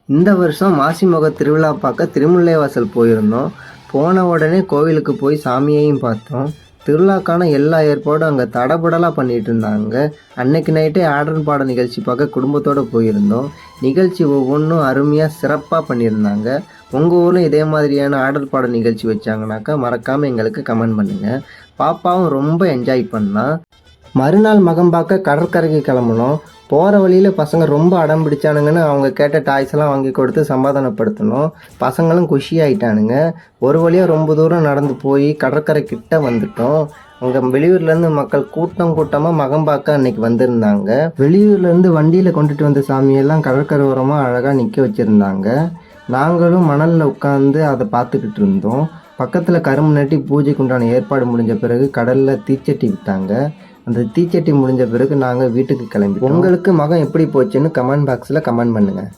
இந்த வருஷம் மாசிமக திருவிழா பார்க்க திருமுல்லைவாசல் போயிருந்தோம். போன உடனே கோவிலுக்கு போய் சாமியையும் பார்த்தோம். திருவிழாக்கான எல்லா ஏற்பாடும் அங்கே தடபுடலாக பண்ணிட்டு இருந்தாங்க. அன்னைக்கு நைட்டே ஆடல் பாட நிகழ்ச்சி பார்க்க குடும்பத்தோடு போயிருந்தோம். நிகழ்ச்சி ஒவ்வொன்றும் அருமையாக சிறப்பாக பண்ணியிருந்தாங்க. உங்கள் ஊரில் இதே மாதிரியான ஆடல் பாட நிகழ்ச்சி வச்சாங்கனாக்கா மறக்காமல் எங்களுக்கு கமெண்ட் பண்ணுங்கள். பாப்பாவும் ரொம்ப என்ஜாய் பண்ணா. மறுநாள் மகம் பார்க்க கடற்கரைக்கு கிளம்புனோம். போகிற வழியில் பசங்க ரொம்ப அடம் பிடிச்சானுங்கன்னு அவங்க கேட்ட டாய்ஸ் எல்லாம் வாங்கி கொடுத்து சமாதானப்படுத்தணும். பசங்களும் குஷியாயிட்டானுங்க. ஒரு வழியாக ரொம்ப தூரம் நடந்து போய் கடற்கரை கிட்ட வந்துட்டோம். அங்கே வெளியூர்லேருந்து மக்கள் கூட்டமாக மகம் பார்க்க அன்னைக்கு வந்திருந்தாங்க. வெளியூர்லேருந்து வண்டியில் கொண்டுட்டு வந்த சாமியெல்லாம் கடற்கரை ஓரமாக அழகாக நிற்க வச்சுருந்தாங்க. நாங்களும் மணலில் உட்காந்து அதை பார்த்துக்கிட்டு இருந்தோம். பக்கத்தில் கரும்பு நட்டி பூஜைக்கு உண்டான ஏற்பாடு முடிஞ்ச பிறகு கடலில் தீச்சட்டி விட்டாங்க. அந்த தீச்சட்டி முடிஞ்ச பிறகு நாங்கள் வீட்டுக்கு கிளம்பிட்டோம். உங்களுக்கு மகம் எப்படி போச்சுன்னு கமெண்ட் பாக்ஸில் கமெண்ட் பண்ணுங்கள்.